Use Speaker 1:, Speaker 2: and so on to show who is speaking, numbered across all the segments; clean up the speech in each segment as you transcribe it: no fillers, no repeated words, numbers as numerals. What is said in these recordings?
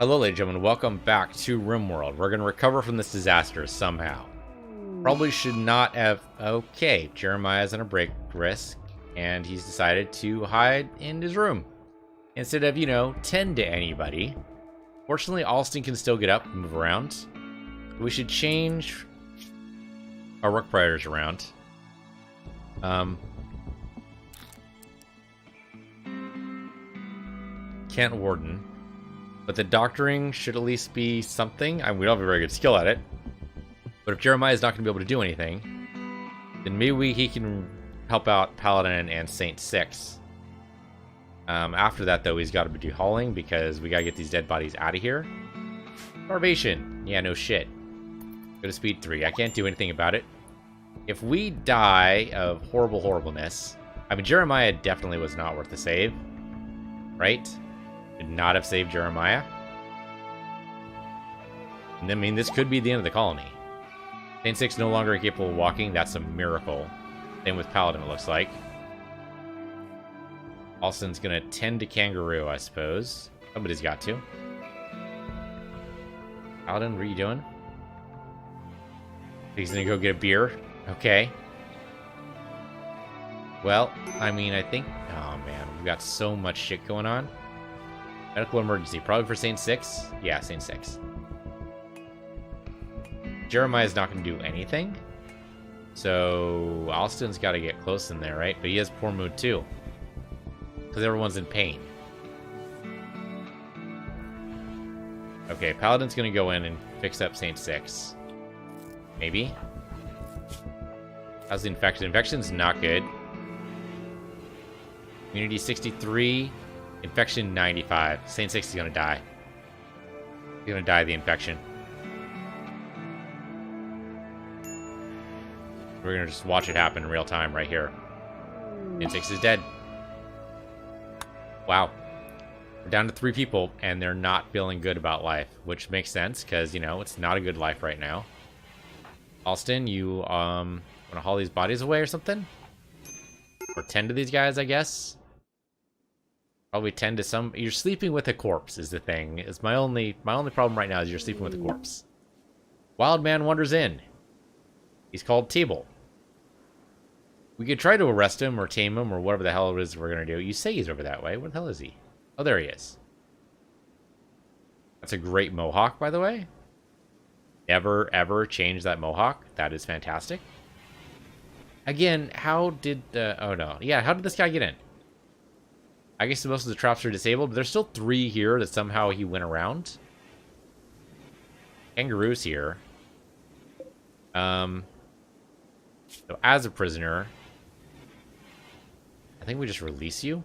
Speaker 1: Hello, ladies and gentlemen. Welcome back to Rimworld. We're going to recover from this disaster somehow. Probably should not have... Okay, Jeremiah's on a break risk, and he's decided to hide in his room instead of, tend to anybody. Fortunately, Alston can still get up and move around. We should change our work priorities around. Kent Warden. But the doctoring should at least be something. I mean, we don't have a very good skill at it. But if Jeremiah's not going to be able to do anything, then maybe he can help out Paladin and Saint 6. After that, though, he's got to do hauling because we got to get these dead bodies out of here. Starvation. Yeah, no shit. Go to speed 3. I can't do anything about it. If we die of horribleness, I mean, Jeremiah definitely was not worth the save. Right? Did not have saved Jeremiah. And I mean, this could be the end of the colony. Saint 6 no longer capable of walking. That's a miracle. Same with Paladin, it looks like. Alston's gonna tend to Kangaroo, I suppose. Somebody's got to. Paladin, what are you doing? He's gonna go get a beer. Okay. Well, I mean, I think... Oh, man. We've got so much shit going on. Medical emergency. Probably for Saint 6? Yeah, Saint 6. Jeremiah's not going to do anything. So, Alston's got to get close in there, right? But he has poor mood, too. Because everyone's in pain. Okay, Paladin's going to go in and fix up Saint 6. Maybe. How's the infection? Infection's not good. Immunity 63. Infection 95. Saint 6 is going to die. He's going to die of the infection. We're going to just watch it happen in real time right here. Saint 6 is dead. Wow. We're down to 3 people, and they're not feeling good about life, which makes sense, because, it's not a good life right now. Alston, you, want to haul these bodies away or something? Or tend to these guys, I guess? Probably tend to some... You're sleeping with a corpse is the thing. It's my only problem right now is you're sleeping with a corpse. Wild man wanders in. He's called Table. We could try to arrest him or tame him or whatever the hell it is we're going to do. You say he's over that way. Where the hell is he? Oh, there he is. That's a great mohawk, by the way. Never, ever change that mohawk. That is fantastic. Again, how did the... Oh, no. Yeah, how did this guy get in? I guess most of the traps are disabled, but there's still 3 here that somehow he went around. Kangaroo's here. So as a prisoner, I think we just release you.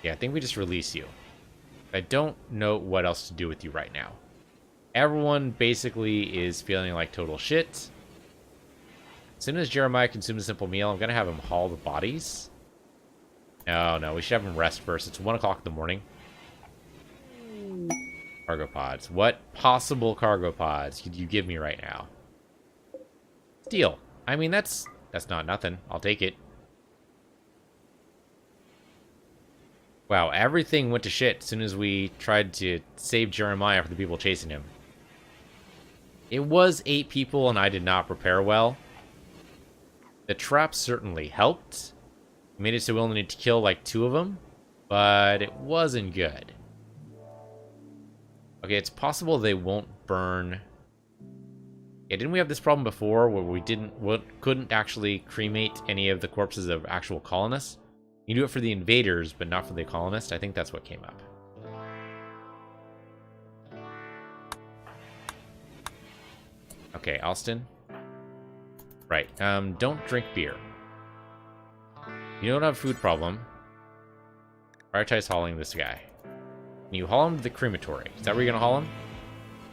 Speaker 1: Yeah, I think we just release you. I don't know what else to do with you right now. Everyone basically is feeling like total shit. As soon as Jeremiah consumes a simple meal, I'm going to have him haul the bodies. No, we should have him rest first. It's 1 o'clock in the morning. Cargo pods. What possible cargo pods could you give me right now? Steel. I mean, that's not nothing. I'll take it. Wow, everything went to shit as soon as we tried to save Jeremiah from the people chasing him. It was 8 people, and I did not prepare well. The traps certainly helped. Made it so we only need to kill like 2 of them, but it wasn't good. Okay, it's possible they won't burn. Yeah, didn't we have this problem before where we couldn't actually cremate any of the corpses of actual colonists? You do it for the invaders, but not for the colonists. I think that's what came up. Okay, Alston. Right, don't drink beer. You don't have a food problem. Prioritize hauling this guy. Can you haul him to the crematory? Is that where you're gonna haul him?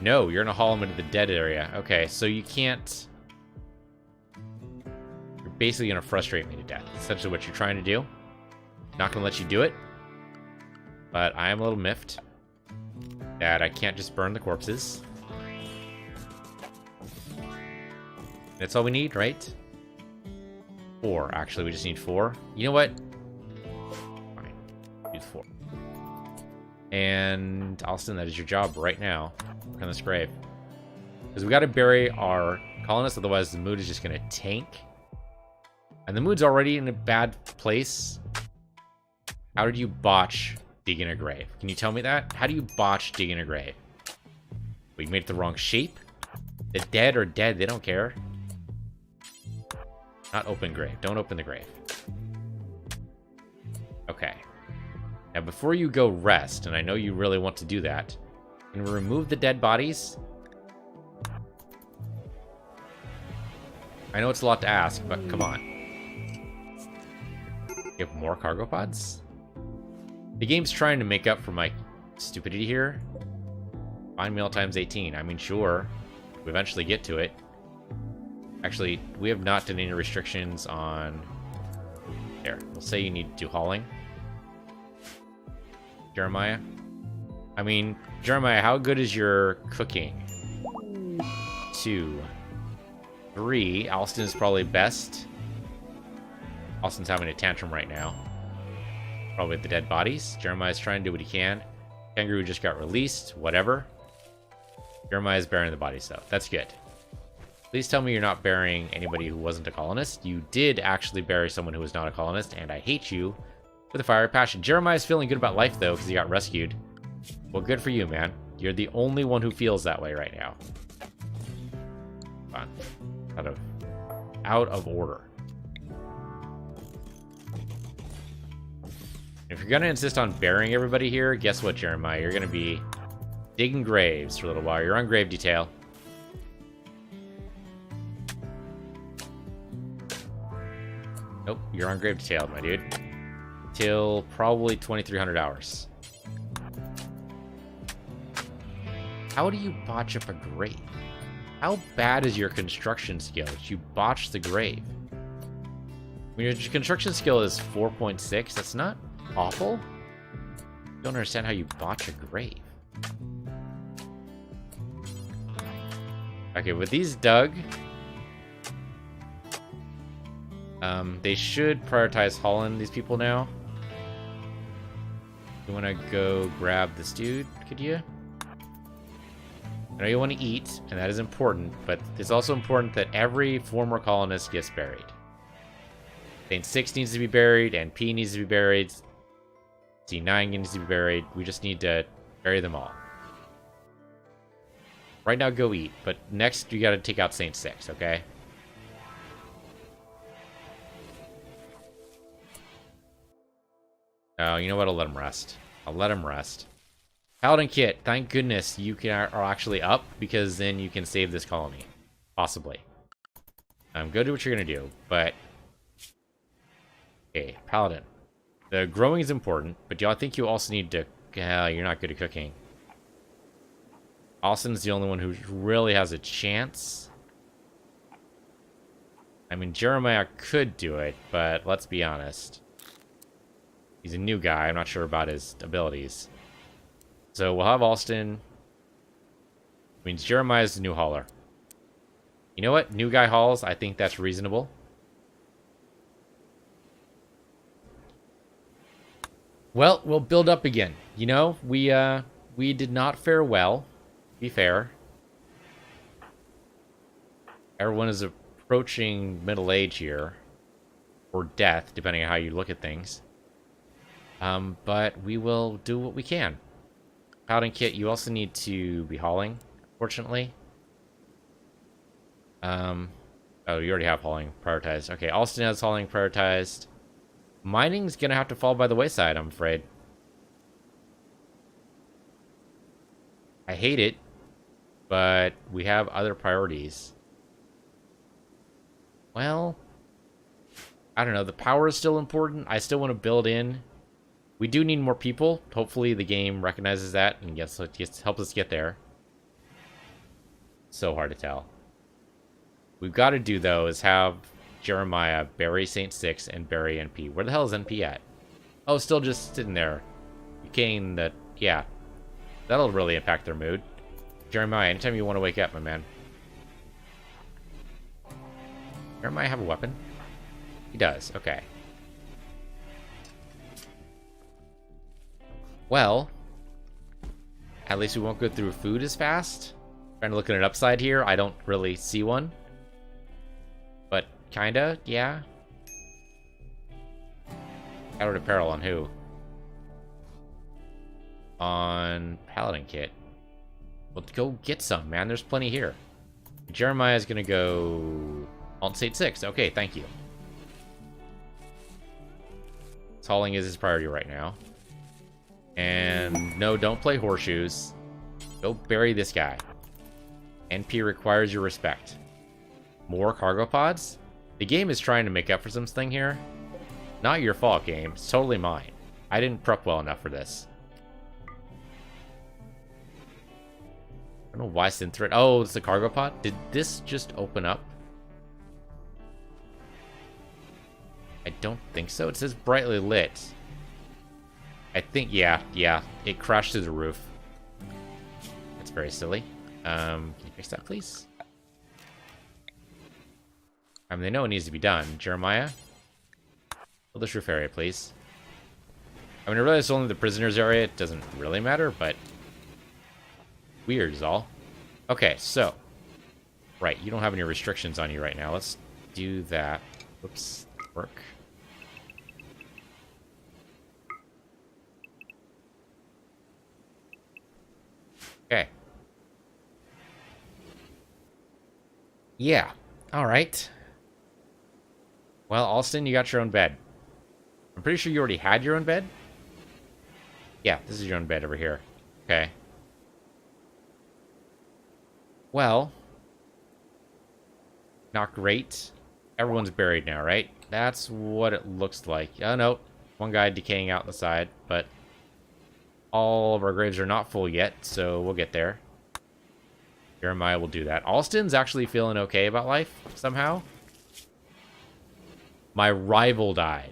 Speaker 1: No, you're gonna haul him into the dead area. Okay, so you can't... You're basically gonna frustrate me to death. Essentially what you're trying to do. Not gonna let you do it. But I am a little miffed that I can't just burn the corpses. That's all we need, right? 4. Actually, we just need 4. You know what? Fine. Use 4. And Austin, that is your job right now. Work on this grave. Because we got to bury our colonists, otherwise the mood is just going to tank. And the mood's already in a bad place. How did you botch digging a grave? Can you tell me that? How do you botch digging a grave? We made it the wrong shape? The dead are dead, they don't care. Not open grave. Don't open the grave. Okay. Now before you go rest, and I know you really want to do that, can we remove the dead bodies? I know it's a lot to ask, but come on. You have more cargo pods? The game's trying to make up for my stupidity here. Find meal times 18. I mean, sure. We eventually get to it. Actually, we have not done any restrictions on... There. We'll say you need to do hauling. Jeremiah? I mean, Jeremiah, how good is your cooking? 2. 3. Alston is probably best. Alston's having a tantrum right now. Probably with the dead bodies. Jeremiah's trying to do what he can. Kangaroo just got released. Whatever. Jeremiah's burying the bodies, though. That's good. Please tell me you're not burying anybody who wasn't a colonist. You did actually bury someone who was not a colonist, and I hate you with a fire of passion. Jeremiah's feeling good about life, though, because he got rescued. Well, good for you, man. You're the only one who feels that way right now. Fun. Out of order. If you're going to insist on burying everybody here, guess what, Jeremiah? You're going to be digging graves for a little while. You're on grave detail. Nope, you're on grave detail, my dude. Till probably 2,300 hours. How do you botch up a grave? How bad is your construction skill that you botch the grave? When your construction skill is 4.6, that's not awful. I don't understand how you botch a grave. Okay, with these dug, they should prioritize hauling these people now. You want to go grab this dude, could you? I know you want to eat, and that is important, but it's also important that every former colonist gets buried. Saint 6 needs to be buried, and P needs to be buried. C9 needs to be buried. We just need to bury them all. Right now, go eat, but next you gotta take out Saint 6, okay? Oh, you know what? I'll let him rest. I'll let him rest. Paladin Kit, thank goodness you are actually up, because then you can save this colony. Possibly. Go do what you're gonna do, but... Okay, Paladin. The growing is important, but I think you also need to... you're not good at cooking. Austin's the only one who really has a chance. I mean, Jeremiah could do it, but let's be honest. He's a new guy. I'm not sure about his abilities. So we'll have Austin. Means Jeremiah's the new hauler. You know what? New guy hauls. I think that's reasonable. Well, we'll build up again. You know, we did not fare well. Be fair. Everyone is approaching middle age here. Or death, depending on how you look at things. But we will do what we can. Paladin Kit, you also need to be hauling, unfortunately. Oh, you already have hauling prioritized. Okay, Alston has hauling prioritized. Mining's gonna have to fall by the wayside, I'm afraid. I hate it, but we have other priorities. Well, I don't know. The power is still important. I still want to build in. We do need more people. Hopefully the game recognizes that and helps us get there. So hard to tell. We've got to do, though, is have Jeremiah bury Saint 6 and bury NP. Where the hell is NP at? Oh, still just sitting there. Decaying the... Yeah. That'll really impact their mood. Jeremiah, anytime you want to wake up, my man. Jeremiah have a weapon? He does. Okay. Well, At least we won't go through food as fast. Trying to look at an upside here. I don't really see one. But kinda, yeah. Out of peril on who? On Paladin Kit. Well, go get some, man. There's plenty here. Jeremiah's gonna go Alt State 6. Okay, thank you. Hauling is his priority right now. And no, don't play horseshoes. Go bury this guy. NP requires your respect. More cargo pods? The game is trying to make up for something here. Not your fault, game. It's totally mine. I didn't prep well enough for this. I don't know why it's in threat. Oh, it's the cargo pod? Did this just open up? I don't think so. It says brightly lit. I think, yeah. It crashed through the roof. That's very silly. Can you fix that, please? I mean, they know it needs to be done. Jeremiah? Build this roof area, please. I mean, I realize it's only the prisoners area. It doesn't really matter, but... weird is all. Okay, so... right, you don't have any restrictions on you right now. Let's do that. Whoops. Work. Okay. Yeah. Alright. Well, Alston, you got your own bed. I'm pretty sure you already had your own bed. Yeah, this is your own bed over here. Okay. Well. Not great. Everyone's buried now, right? That's what it looks like. Oh, no. One guy decaying out the side, but all of our graves are not full yet, so we'll get there. Jeremiah will do that. Alston's actually feeling okay about life, somehow. My rival died.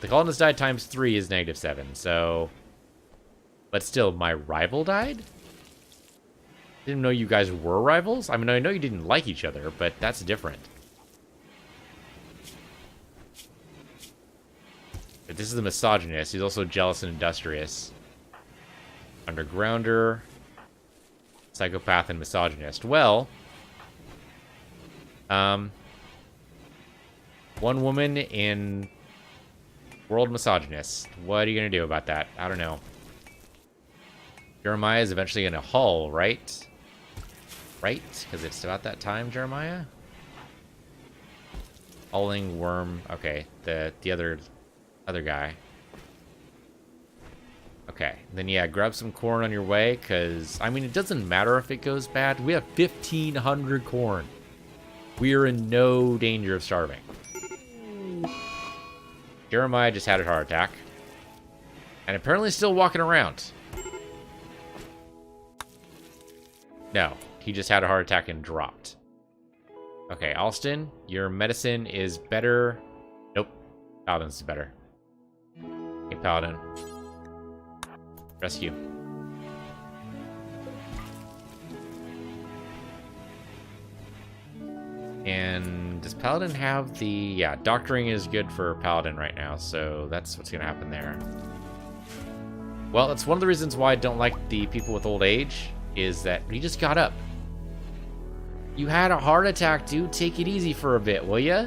Speaker 1: The colonist died times 3 is -7, so... but still, my rival died? Didn't know you guys were rivals? I mean, I know you didn't like each other, but that's different. But this is the misogynist. He's also jealous and industrious. Undergrounder. Psychopath and misogynist. Well. One woman in world misogynist. What are you going to do about that? I don't know. Jeremiah is eventually going to hull, right? Right? Because it's about that time, Jeremiah? Hulling worm. Okay, the other guy. Okay, then yeah, grab some corn on your way, because, I mean, it doesn't matter if it goes bad. We have 1,500 corn. We are in no danger of starving. Jeremiah just had a heart attack. And apparently still walking around. No, he just had a heart attack and dropped. Okay, Alston, your medicine is better. Nope, Paladin's is better. Hey, Paladin. Rescue. And does Paladin have the... yeah, doctoring is good for Paladin right now, so that's what's going to happen there. Well, it's one of the reasons why I don't like the people with old age, is that he just got up. You had a heart attack, dude. Take it easy for a bit, will ya?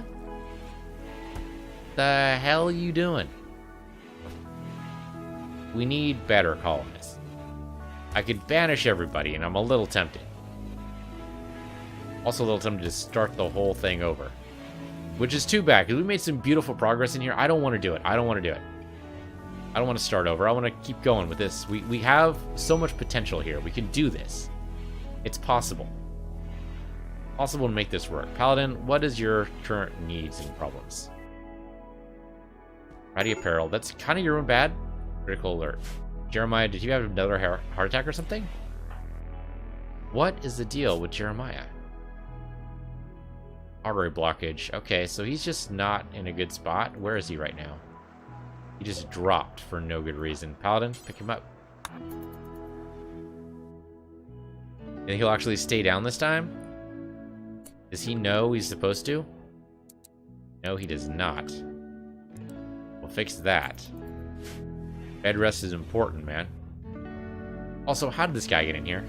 Speaker 1: The hell are you doing? We need better colonists. I could banish everybody, and I'm a little tempted. Also a little tempted to start the whole thing over. Which is too bad, because we made some beautiful progress in here. I don't want to do it. I don't want to do it. I don't want to start over. I want to keep going with this. We have so much potential here. We can do this. It's possible. Possible to make this work. Paladin, what is your current needs and problems? Ready apparel. That's kind of your own bad. Critical alert. Jeremiah, did you have another heart attack or something? What is the deal with Jeremiah? Artery blockage. Okay, so he's just not in a good spot. Where is he right now? He just dropped for no good reason. Paladin, pick him up. Think he'll actually stay down this time? Does he know he's supposed to? No, he does not. We'll fix that. Bed rest is important, man. Also, how did this guy get in here?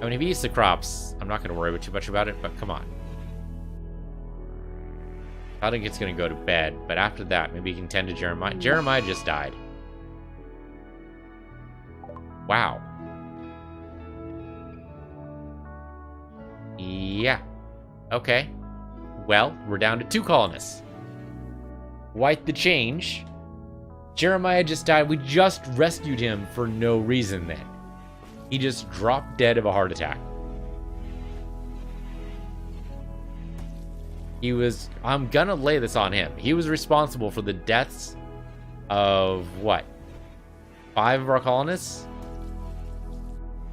Speaker 1: I mean, if he eats the crops, I'm not going to worry too much about it, but come on. I think it's going to go to bed, but after that, maybe he can tend to Jeremiah. Jeremiah just died. Wow. Yeah. Okay. Well, we're down to 2 colonists. Quite the change. Jeremiah just died. We just rescued him for no reason then. He just dropped dead of a heart attack. He was... I'm gonna lay this on him. He was responsible for the deaths of, what? 5 of our colonists?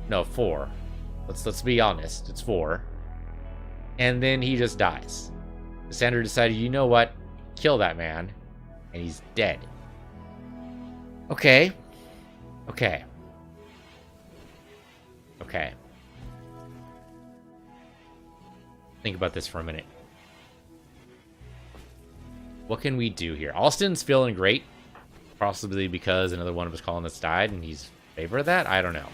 Speaker 1: No, 4. Let's be honest. It's 4. And then he just dies. The senator decided, you know what? Kill that man. And he's dead. Okay. Okay. Okay. Think about this for a minute. What can we do here? Alston's feeling great. Possibly because another one of his colonists died and he's in favor of that? I don't know.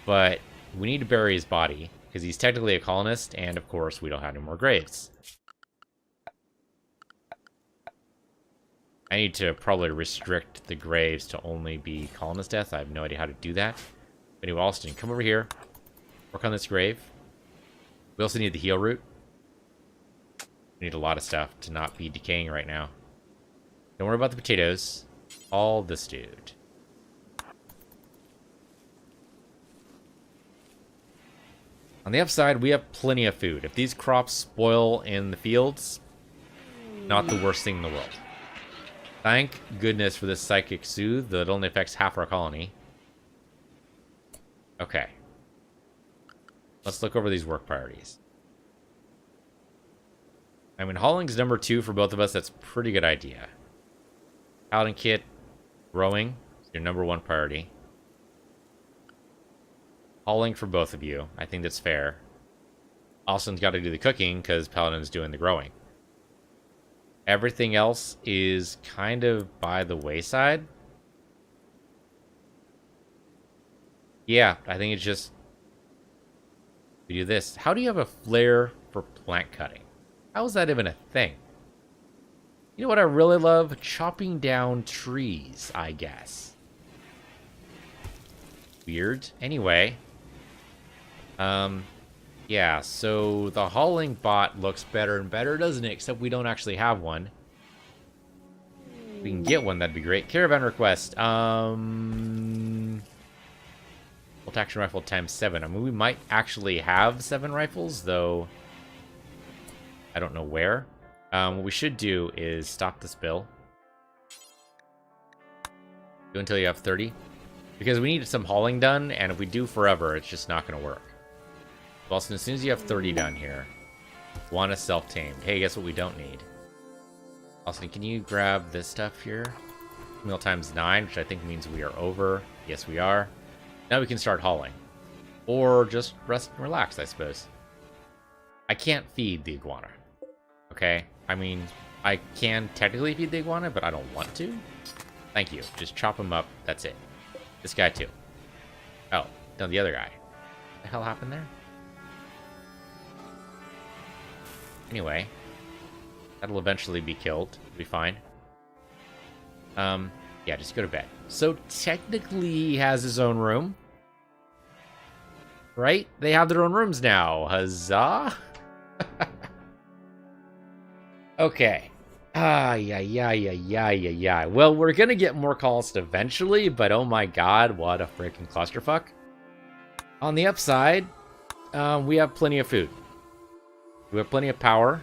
Speaker 1: But we need to bury his body because he's technically a colonist and, of course, we don't have any more graves. I need to probably restrict the graves to only be colonist deaths. I have no idea how to do that. But anyway, Alston, come over here. Work on this grave. We also need the heal root. We need a lot of stuff to not be decaying right now. Don't worry about the potatoes. All this dude. On the upside, we have plenty of food. If these crops spoil in the fields, not the worst thing in the world. Thank goodness for this psychic soothe that only affects half our colony. Okay. Let's look over these work priorities. I mean, hauling's number 2 for both of us. That's a pretty good idea. Paladin kit, growing, is your number 1 priority. Hauling for both of you. I think that's fair. Austin's got to do the cooking because Paladin's doing the growing. Everything else is kind of by the wayside. Yeah, I think it's just... we do this. How do you have a flare for plant cutting? How is that even a thing? You know what I really love? Chopping down trees, I guess. Weird. Anyway. Yeah, so the hauling bot looks better and better, doesn't it? Except we don't actually have one. If we can get one, that'd be great. Caravan request. Bolt action rifle times 7. I mean, we might actually have 7 rifles, though I don't know where. What we should do is stop this bill. Do until you have 30. Because we need some hauling done, and if we do forever, it's just not going to work. Boston, as soon as you have 30 done here, want a self-tamed. Hey, guess what we don't need? Austin, can you grab this stuff here? Meal times 9, which I think means we are over. Yes, we are. Now we can start hauling. Or just rest and relax, I suppose. I can't feed the iguana. Okay? I mean, I can technically feed the iguana, but I don't want to. Thank you. Just chop him up. That's it. This guy, too. Oh, no, the other guy. What the hell happened there? Anyway. That'll eventually be killed. It'll be fine. Yeah, just go to bed. So, technically, he has his own room. Right? They have their own rooms now. Huzzah! Okay. Yeah. Well, we're gonna get more calls eventually, but oh my god, what a freaking clusterfuck. On the upside, we have plenty of food. We have plenty of power.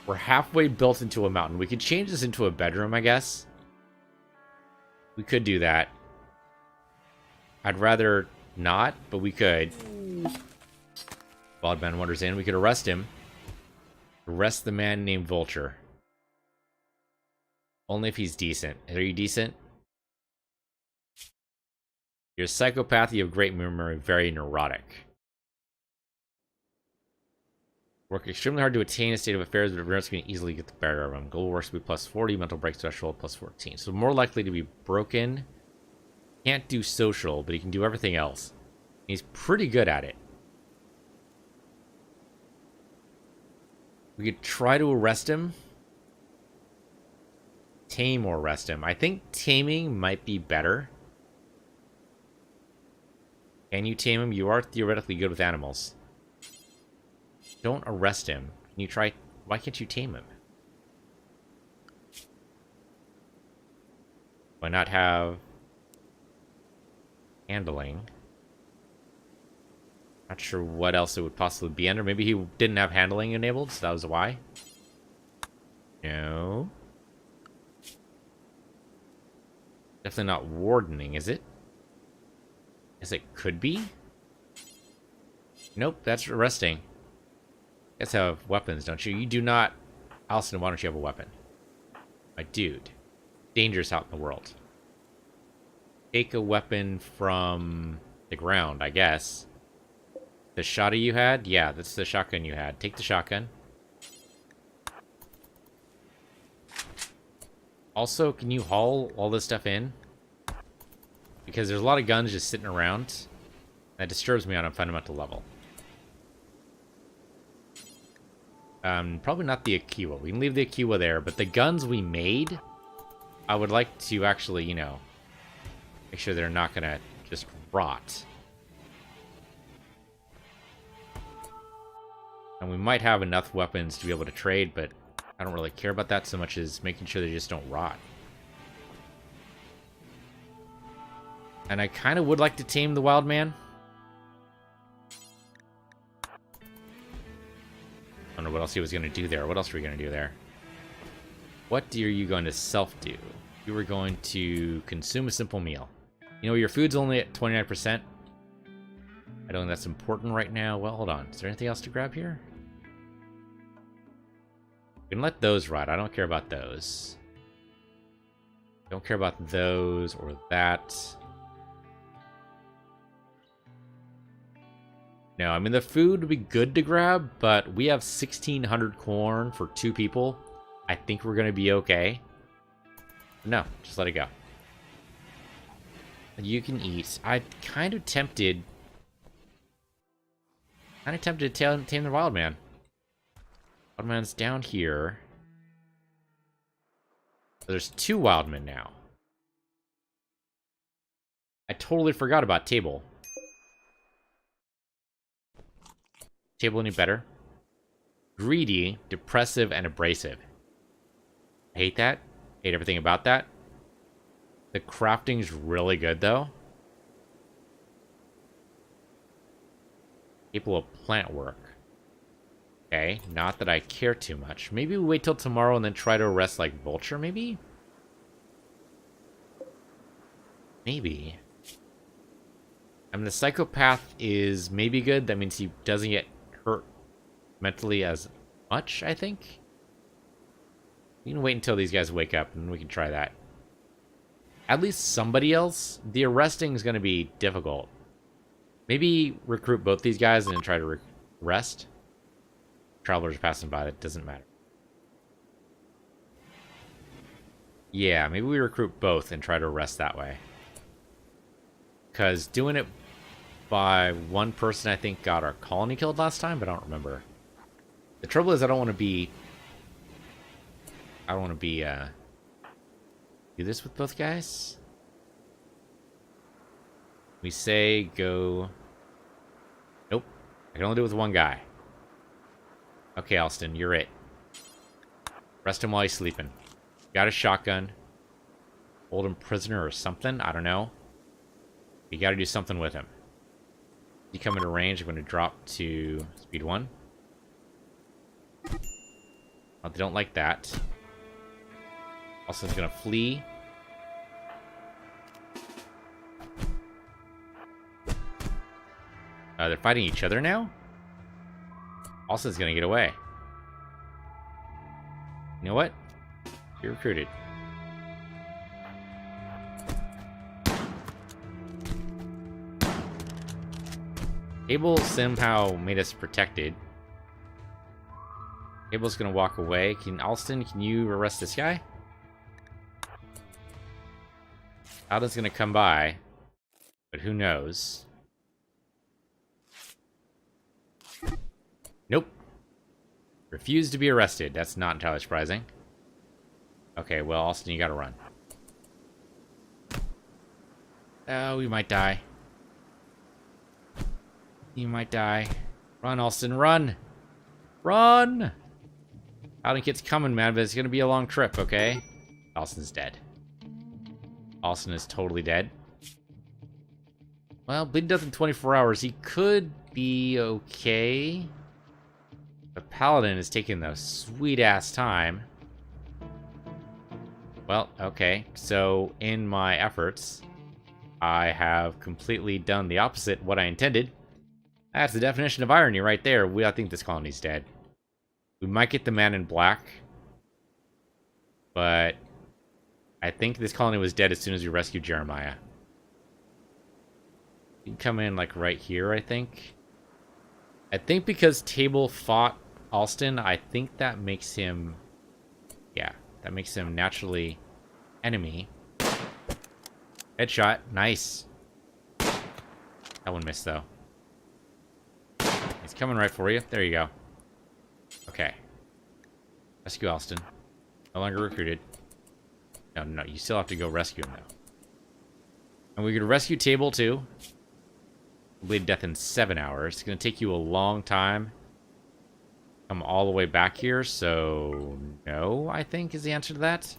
Speaker 1: We're halfway built into a mountain. We could change this into a bedroom, I guess. We could do that. I'd rather not, but we could. Baldman wanders in. We could arrest him. Arrest the man named Vulture. Only if he's decent. Are you decent? You're a psychopath. You have great memory. Very neurotic. Work extremely hard to attain a state of affairs, but everyone's can easily get the better of them. Goal works to be plus 40. Mental break threshold plus 14. So more likely to be broken. Can't do social, but he can do everything else. He's pretty good at it. We could try to arrest him. Tame or arrest him. I think taming might be better. Can you tame him? You are theoretically good with animals. Don't arrest him. Can you try? Why can't you tame him? Why not have handling? Not sure what else it would possibly be under. Maybe he didn't have handling enabled, so that was why. No. Definitely not wardening, is it? Yes, it could be. Nope, that's arresting. You guys have weapons, don't you? You do not. Allison, why don't you have a weapon? My dude. Dangerous out in the world. Take a weapon from the ground, I guess. The shotty you had? Yeah, that's the shotgun you had. Take the shotgun. Also, can you haul all this stuff in? Because there's a lot of guns just sitting around. That disturbs me on a fundamental level. Probably not the Akiwa. We can leave the Akiwa there, but the guns we made, I would like to actually, you know, make sure they're not gonna just rot. And we might have enough weapons to be able to trade, but I don't really care about that so much as making sure they just don't rot. And I kind of would like to tame the wild man. I don't know what else he was going to do there. What else are we going to do there? What are you going to self-do? You were going to consume a simple meal. You know, your food's only at 29%. I don't think that's important right now. Well, hold on. Is there anything else to grab here? We can let those rot. I don't care about those. Don't care about those or that. No, I mean, the food would be good to grab, but we have 1,600 corn for 2 people. I think we're going to be okay. No, just let it go. You can eat. I'm kind of tempted... to tame the wild man. Wild man's down here. There's 2 wild men now. I totally forgot about table. Table any better? Greedy, depressive, and abrasive. I hate that. Hate everything about that. The crafting's really good, though. Capable of plant work. Okay, not that I care too much. Maybe we wait till tomorrow and then try to arrest, like, Vulture, maybe? Maybe. I mean, the psychopath is maybe good. That means he doesn't get hurt mentally as much, I think. We can wait until these guys wake up and we can try that. At least somebody else. The arresting is going to be difficult. Maybe recruit both these guys and then try to arrest. Travelers passing by, that doesn't matter. Yeah, maybe we recruit both and try to arrest that way. Because doing it by one person, I think, got our colony killed last time, but I don't remember. The trouble is, I don't want to be... do this with both guys? We say go... Nope. I can only do it with one guy. Okay, Alston, you're it. Rest him while he's sleeping. Got a shotgun. Hold him prisoner or something? I don't know. You gotta do something with him. You come into range, I'm gonna drop to speed 1. Oh, they don't like that. Also, he's gonna flee. They're fighting each other now? Also, is gonna get away. You know what? You're recruited. Abel somehow made us protected. Abel's gonna walk away. Alston, can you arrest this guy? Alden's gonna come by. But who knows? Nope. Refused to be arrested. That's not entirely surprising. Okay, well, Austin, you gotta run. Oh, we might die. You might die. Run, Austin, run! Run! Howden Kit's coming, man, but it's gonna be a long trip, okay? Austin's dead. Austin is totally dead. Well, bleeding death in 24 hours. He could be okay. The Paladin is taking the sweet-ass time. Well, okay. So, in my efforts, I have completely done the opposite what I intended. That's the definition of irony right there. I think this colony's dead. We might get the man in black. But I think this colony was dead as soon as we rescued Jeremiah. You can come in, like, right here, I think. I think because Table fought Alston, I think that makes him... Yeah, that makes him naturally enemy. Headshot. Nice. That one missed, though. He's coming right for you. There you go. Okay. Rescue Alston. No longer recruited. No, you still have to go rescue him, though. And we could rescue Table, too. Bleed death in 7 hours. It's going to take you a long time. Come all the way back here, so... No, I think, is the answer to that.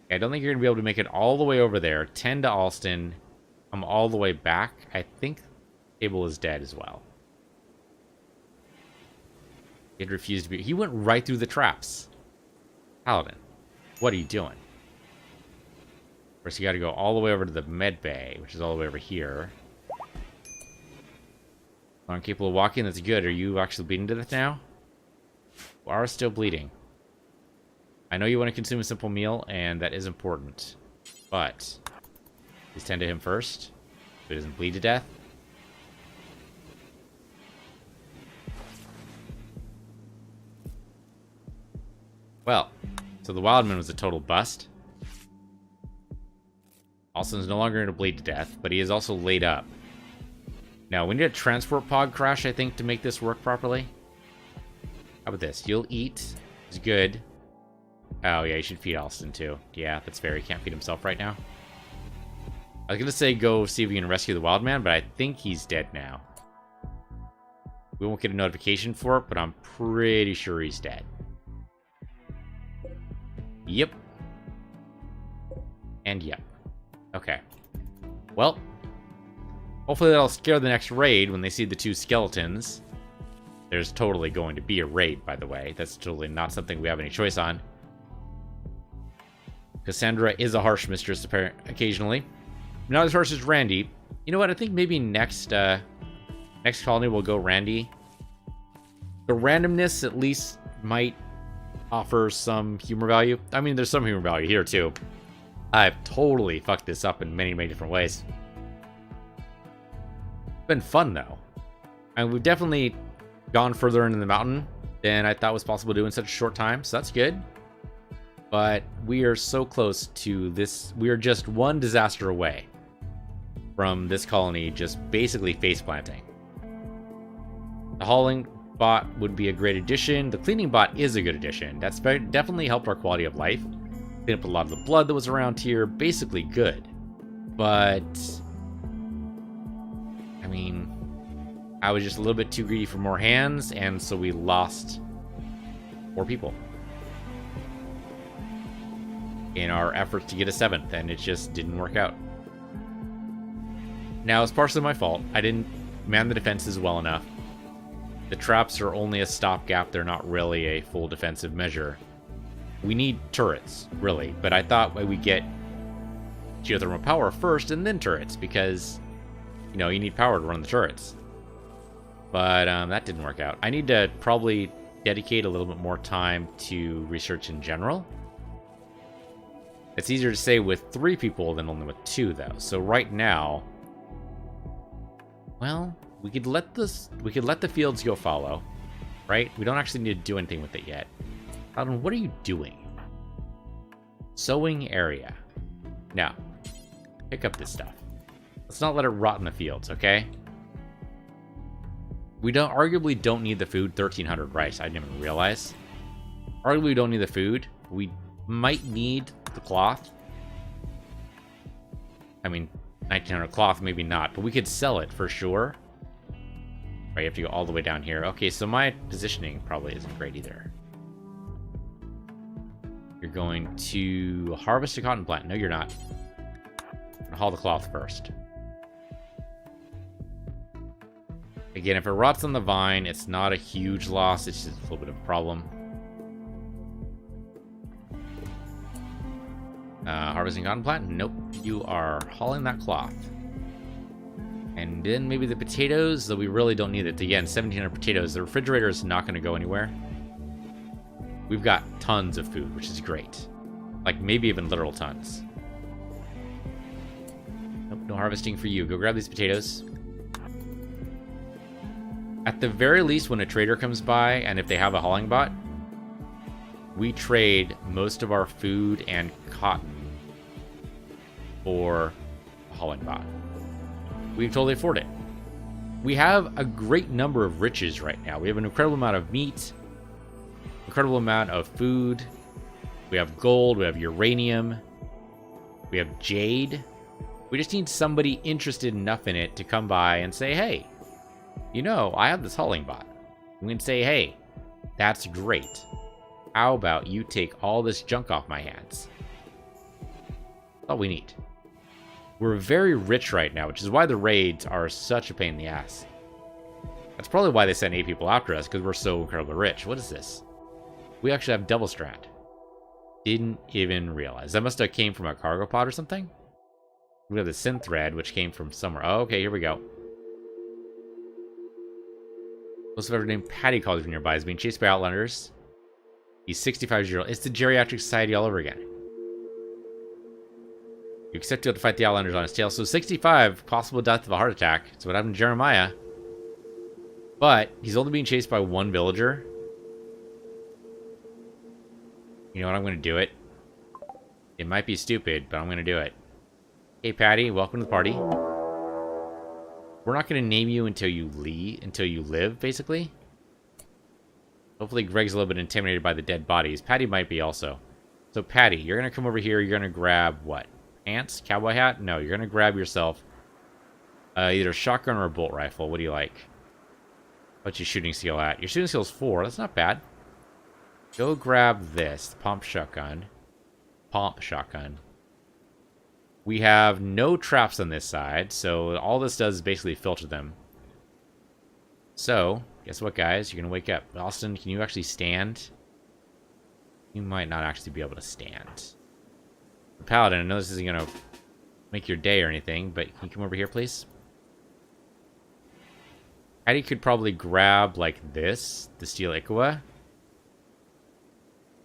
Speaker 1: I don't think you're going to be able to make it all the way over there. 10 to Alston. Come all the way back. I think Table is dead as well. He had refused to be... He went right through the traps. Paladin, what are you doing? First, you got to go all the way over to the med bay, which is all the way over here. Aren't capable of walking? That's good. Are you actually bleeding to death now? You are still bleeding. I know you want to consume a simple meal, and that is important. But please tend to him first, so he doesn't bleed to death. Well, so the Wildman was a total bust. Alston's no longer going to bleed to death, but he is also laid up. Now, we need a transport pod crash, I think, to make this work properly. How about this? You'll eat. It's good. Oh, yeah, you should feed Alston, too. Yeah, that's fair. He can't feed himself right now. I was going to say go see if we can rescue the Wildman, but I think he's dead now. We won't get a notification for it, but I'm pretty sure he's dead. Yep. And yep. Okay. Well, hopefully that'll scare the next raid when they see the two skeletons. There's totally going to be a raid, by the way. That's totally not something we have any choice on. Cassandra is a harsh mistress, occasionally. Not as harsh as Randy. You know what? I think maybe next colony we'll go Randy. The randomness at least might offer some humor value. I mean, there's some humor value here, too. I've totally fucked this up in many, many different ways. It's been fun, though. And we've definitely gone further into the mountain than I thought was possible to do in such a short time, so that's good. But we are so close to this. We are just one disaster away from this colony just basically face planting. The hauling bot would be a great addition. The cleaning bot is a good addition. That's definitely helped our quality of life. Clean up a lot of the blood that was around here. Basically good. But I mean, I was just a little bit too greedy for more hands, and so we lost 4 people in our efforts to get a 7th, and it just didn't work out. Now, it's partially my fault. I didn't man the defenses well enough. The traps are only a stopgap. They're not really a full defensive measure. We need turrets, really, but I thought we'd get geothermal power first and then turrets, because, you know, you need power to run the turrets. But that didn't work out. I need to probably dedicate a little bit more time to research in general. It's easier to say with 3 people than only with 2, though. So right now, well, we could let the fields go fallow, right? We don't actually need to do anything with it yet. Alan, what are you doing? Sowing area. Now, pick up this stuff. Let's not let it rot in the fields, okay? We arguably don't need the food. 1,300 rice. I didn't even realize. Arguably, we don't need the food. We might need the cloth. I mean, 1,900 cloth, maybe not, but we could sell it for sure. Right, you have to go all the way down here. Okay, so my positioning probably isn't great either. You're going to harvest a cotton plant. No, you're not. I'm gonna haul the cloth first. Again, if it rots on the vine, it's not a huge loss. It's just a little bit of a problem. Harvesting cotton plant? Nope. You are hauling that cloth. And then maybe the potatoes, though we really don't need it. Again, 1,700 potatoes. The refrigerator is not going to go anywhere. We've got tons of food, which is great. Like, maybe even literal tons. Nope, no harvesting for you. Go grab these potatoes. At the very least, when a trader comes by, and if they have a hauling bot, we trade most of our food and cotton for a hauling bot. We can totally afford it. We have a great number of riches right now. We have an incredible amount of meat, incredible amount of food. We have gold, we have uranium, we have jade. We just need somebody interested enough in it to come by and say, hey, you know, I have this hauling bot. We can say, hey, that's great. How about you take all this junk off my hands? That's all we need. We're very rich right now, which is why the raids are such a pain in the ass. That's probably why they sent 8 people after us, because we're so incredibly rich. What is this? We actually have double strand. Didn't even realize. That must have came from a cargo pod or something. We have the synth thread, which came from somewhere. Oh, okay, here we go. Most of everyone named Patty College nearby is being chased by outlanders. He's 65 years old. It's the geriatric society all over again. You accept you have to fight the outlanders on his tail. So 65, possible death of a heart attack. That's what happened to Jeremiah. But he's only being chased by one villager. You know what? I'm going to do it. It might be stupid, but I'm going to do it. Hey, Patty, welcome to the party. We're not going to name you until you live, basically. Hopefully Greg's a little bit intimidated by the dead bodies. Patty might be also. So, Patty, you're going to come over here. You're going to grab what? Pants? Cowboy hat? No, you're going to grab yourself either a shotgun or a bolt rifle. What do you like? What's your shooting skill at? Your shooting skill is 4. That's not bad. Go grab this. The pump shotgun. Pomp shotgun. We have no traps on this side, so all this does is basically filter them. So, guess what, guys? You're going to wake up. Austin, can you actually stand? You might not actually be able to stand. Paladin, I know this isn't going to make your day or anything, but can you come over here, please? Patty could probably grab, like this, the steel Iqua. At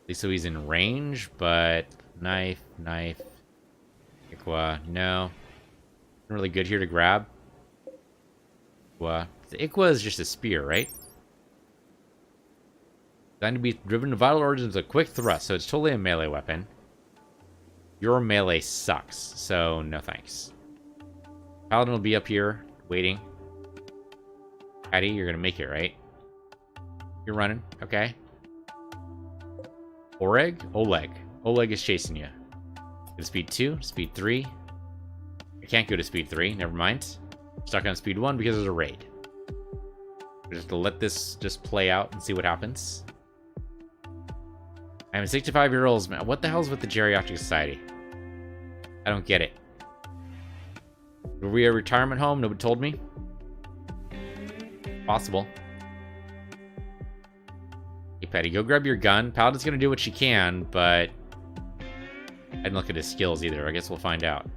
Speaker 1: least so he's in range, but knife, Iqua, no. Not really good here to grab. Iqua. The Iqua is just a spear, right? Designed to be driven to vital origins with a quick thrust, so it's totally a melee weapon. Your melee sucks, so no thanks. Paladin will be up here, waiting. Patty, you're gonna make it, right? You're running, okay. Oleg? Oleg. Oleg is chasing you. Go to speed 2, speed 3. I can't go to speed 3, never mind. Stuck on speed 1 because there's a raid. We're just gonna let this just play out and see what happens. I'm a 65-year-old man. What the hell's with the geriatric society? I don't get it. Were we a retirement home? Nobody told me. Possible. Hey, Patty, go grab your gun. Paladin's gonna do what she can, but I didn't look at his skills either. I guess we'll find out.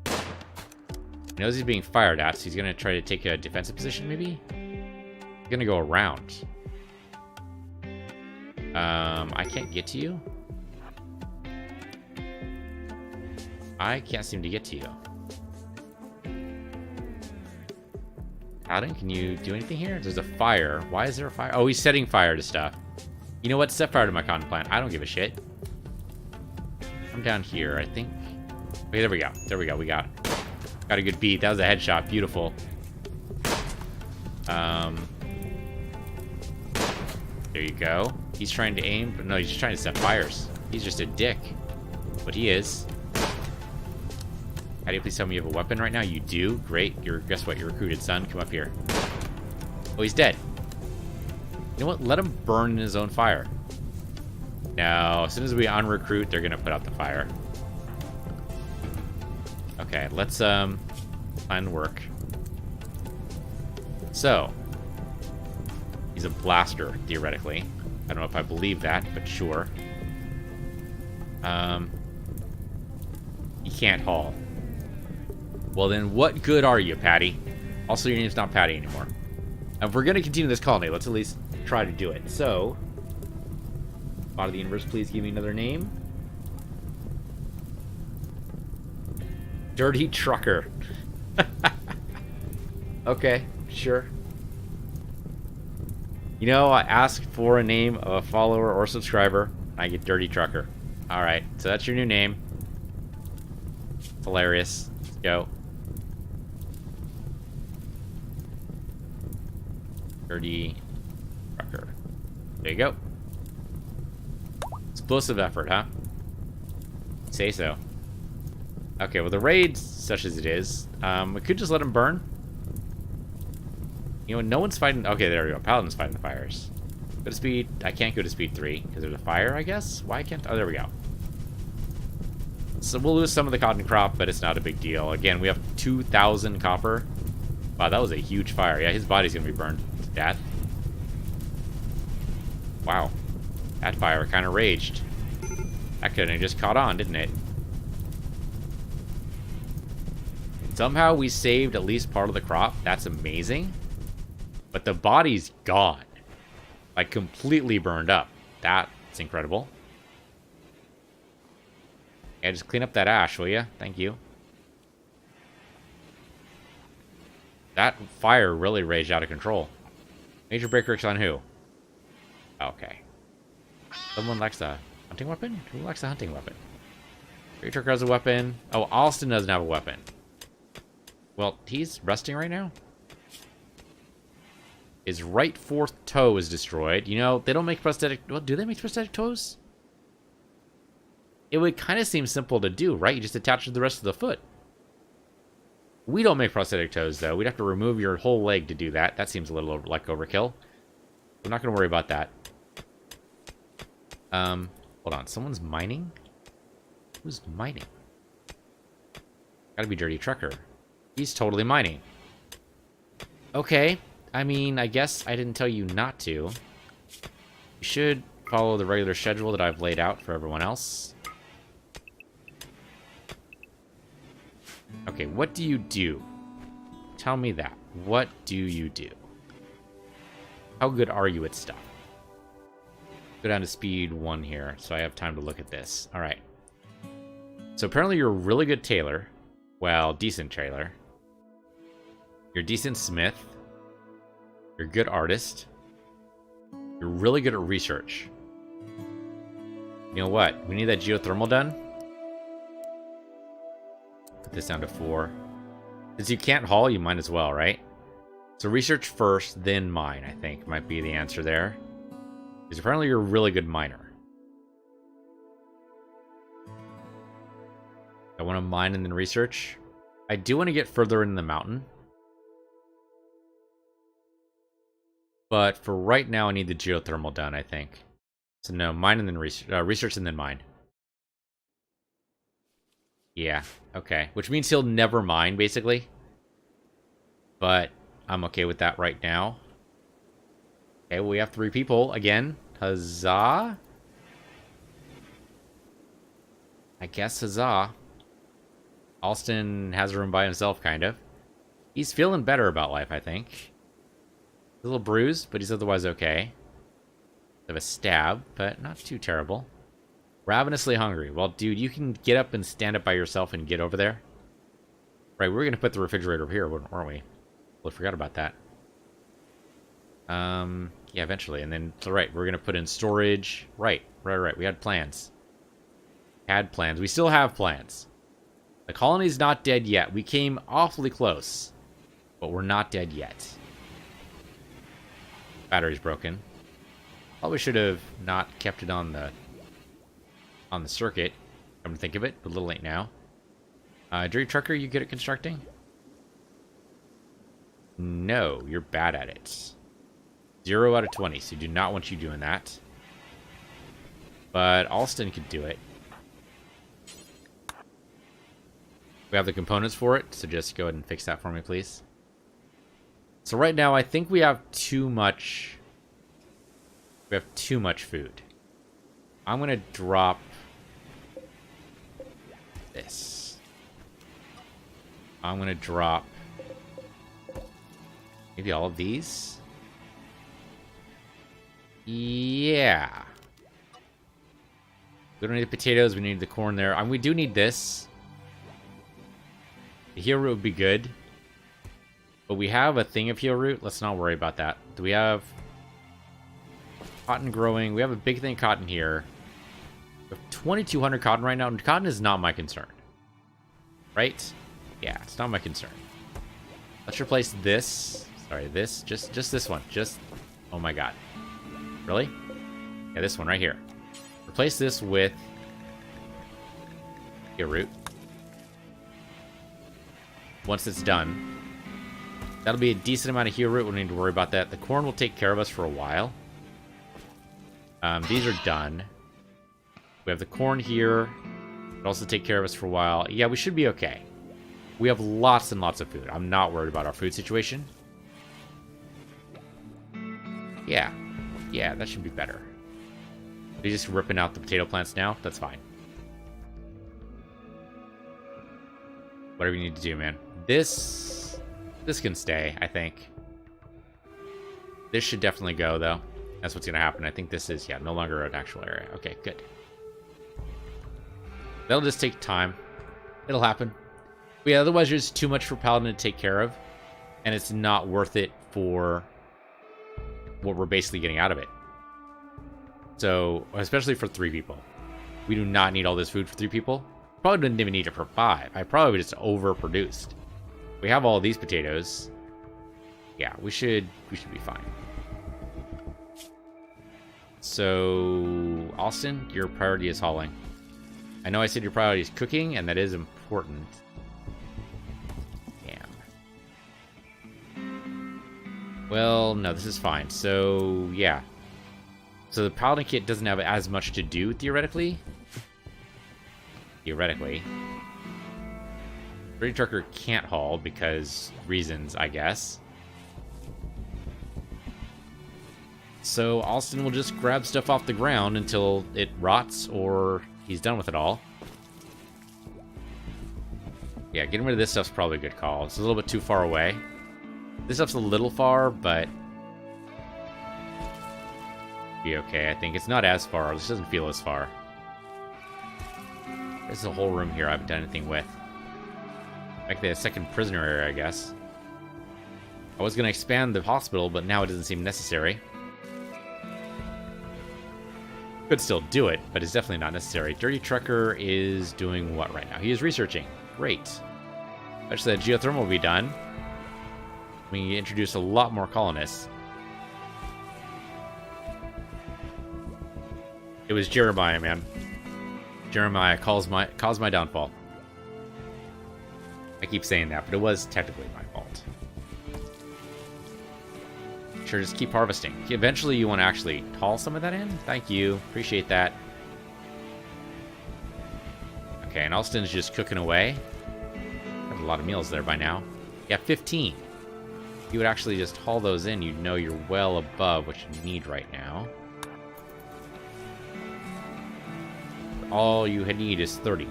Speaker 1: He knows he's being fired at, so he's gonna try to take a defensive position, maybe? He's gonna go around. I can't get to you. I can't seem to get to you. Paladin, can you do anything here? There's a fire. Why is there a fire? Oh, he's setting fire to stuff. You know what? Set fire to my cotton plant. I don't give a shit. I'm down here, I think. Okay, there we go. There we go. We got it. Got a good beat. That was a headshot. Beautiful. There you go. He's trying to aim, but no, he's just trying to set fires. He's just a dick. But he is. How do you please tell me you have a weapon right now? You do? Great. Guess what? You're recruited, son. Come up here. Oh, he's dead. You know what? Let him burn in his own fire. No, as soon as we unrecruit, they're gonna put out the fire. Okay, let's find work. So, he's a blaster, theoretically. I don't know if I believe that, but sure. He can't haul. Well then, what good are you, Patty? Also, your name's not Patty anymore. If we're gonna continue this colony, let's at least try to do it. So, God of the universe, please give me another name. Dirty Trucker. Okay, sure. You know, I asked for a name of a follower or subscriber. I get Dirty Trucker. Alright, so that's your new name. It's hilarious. Let's go. Dirty Trucker. There you go. Explosive effort, huh? Say so. Okay, well the raid, such as it is, we could just let him burn. You know, no one's fighting. Okay, there we go. Paladin's fighting the fires. Go to speed. I can't go to speed 3 because there's a fire, I guess. Why can't? Oh, there we go. So we'll lose some of the cotton crop, but it's not a big deal. Again, we have 2,000 copper. Wow, that was a huge fire. Yeah, his body's gonna be burned to death. Wow, that fire kind of raged. That could have just caught on, didn't it? Somehow we saved at least part of the crop. That's amazing. But the body's gone. Like, completely burned up. That's incredible. Yeah, just clean up that ash, will you? Thank you. That fire really raged out of control. Major breakers on who? Okay. Someone likes a hunting weapon? Who likes a hunting weapon? Great Trucker has a weapon. Oh, Alston doesn't have a weapon. Well, he's resting right now. His right fourth toe is destroyed. You know, they don't make prosthetic... Well, do they make prosthetic toes? It would kind of seem simple to do, right? You just attach it to the rest of the foot. We don't make prosthetic toes, though. We'd have to remove your whole leg to do that. That seems a little like overkill. We're not going to worry about that. Hold on. Someone's mining? Who's mining? Gotta be Dirty Trucker. He's totally mining. Okay. I mean, I guess I didn't tell you not to. You should follow the regular schedule that I've laid out for everyone else. Okay, what do you do? Tell me that. What do you do? How good are you at stuff? Go down to speed 1 here, so I have time to look at this. Alright. So apparently you're a really good tailor. Well, decent tailor. You're a decent smith. You're a good artist. You're really good at research. You know what? We need that geothermal done. Put this down to 4. Since you can't haul, you might as well, right? So research first, then mine, I think, might be the answer there. Because apparently you're a really good miner. I want to mine and then research. I do want to get further in the mountain. But for right now, I need the geothermal done, I think. So no, mine and then research and then mine. Yeah, okay. Which means he'll never mine, basically. But I'm okay with that right now. Okay, well, we have 3 people again. Huzzah. I guess huzzah. Alston has a room by himself, kind of. He's feeling better about life, I think. A little bruised, but he's otherwise okay. Have a stab, but not too terrible. Ravenously hungry. Well, dude, you can get up and stand up by yourself and get over there. Right, we were going to put the refrigerator over here, weren't we? Well, I forgot about that. Yeah, eventually. And then, so right, we're going to put in storage. Right. We had plans. We still have plans. The colony's not dead yet. We came awfully close, but we're not dead yet. Battery's broken. Probably should have not kept it on the circuit. Come to think of it, but a little late now. Dirty Trucker, you good at constructing? No, you're bad at it. 0 out of 20, so do not want you doing that. But Alston could do it. We have the components for it, so just go ahead and fix that for me, please. So right now, I think we have too much... We have too much food. I'm going to drop this. I'm going to drop maybe all of these. Yeah. We don't need the potatoes. We need the corn there. We do need this. The heel root would be good. But we have a thing of heel root. Let's not worry about that. Do we have cotton growing? We have a big thing of cotton here. We have 2,200 cotton right now. And cotton is not my concern. Right? Yeah, it's not my concern. Let's replace this. Sorry, this. Just this one. Just... Oh my god. Really? Yeah, this one right here. Replace this with heel root. Once it's done, that'll be a decent amount of heel root. We don't need to worry about that. The corn will take care of us for a while. These are done. We have the corn here. It'll also take care of us for a while. Yeah, we should be okay. We have lots and lots of food. I'm not worried about our food situation. Yeah. Yeah, that should be better. They're just ripping out the potato plants now? That's fine. Whatever you need to do, man. This can stay, I think. This should definitely go, though. That's what's going to happen. I think this is, yeah, no longer an actual area. Okay, good. That'll just take time. It'll happen. But yeah, otherwise there's too much for Paladin to take care of. And it's not worth it for what we're basically getting out of it. So, especially for 3 people. We do not need all this food for 3 people. Probably didn't even need it for 5. I probably just overproduced. We have all these potatoes. Yeah, we should be fine. So, Austin, your priority is hauling. I know I said your priority is cooking, and that is important. Damn. Well, no, this is fine. So, yeah. So the Paladin kit doesn't have as much to do, theoretically. Theoretically. Dirty Trucker can't haul because reasons, I guess. So Alston will just grab stuff off the ground until it rots or he's done with it all. Yeah, getting rid of this stuff's probably a good call. It's a little bit too far away. This stuff's a little far, but be okay, I think. It's not as far. This doesn't feel as far. There's a whole room here I haven't done anything with. Like the second prisoner area, I guess. I was going to expand the hospital, but now it doesn't seem necessary. Could still do it, but it's definitely not necessary. Dirty Trucker is doing what right now? He is researching. Great. Actually, that geothermal will be done. We introduce a lot more colonists. It was Jeremiah, man. Jeremiah caused my downfall. I keep saying that, but it was technically my fault. Sure, just keep harvesting. Eventually, you want to actually haul some of that in. Thank you. Appreciate that. Okay, and Alston's just cooking away. Got a lot of meals there by now. Yeah, 15. If you would actually just haul those in, you'd know you're well above what you need right now. All you need is 30.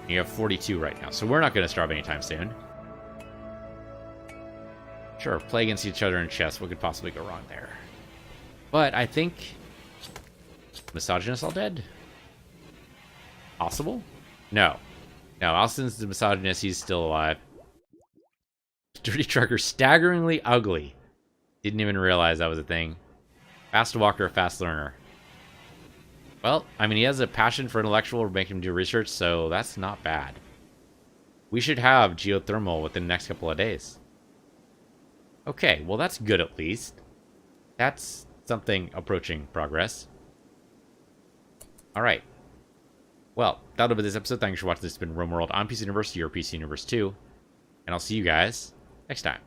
Speaker 1: You have 42 right now, so we're not going to starve anytime soon. Sure, play against each other in chess. What could possibly go wrong there? But I think... Misogynist all dead? Possible? No. No, Alston's the misogynist. He's still alive. Dirty Trucker, staggeringly ugly. Didn't even realize that was a thing. Fast walker, fast learner. Well, I mean, he has a passion for intellectual, making him do research, so that's not bad. we should have geothermal within the next couple of days. Okay, well that's good at least. That's something approaching progress. Alright. Well, that'll be this episode. Thanks for watching. This has been Rimworld on PC University or PC Universe 2. And I'll see you guys next time.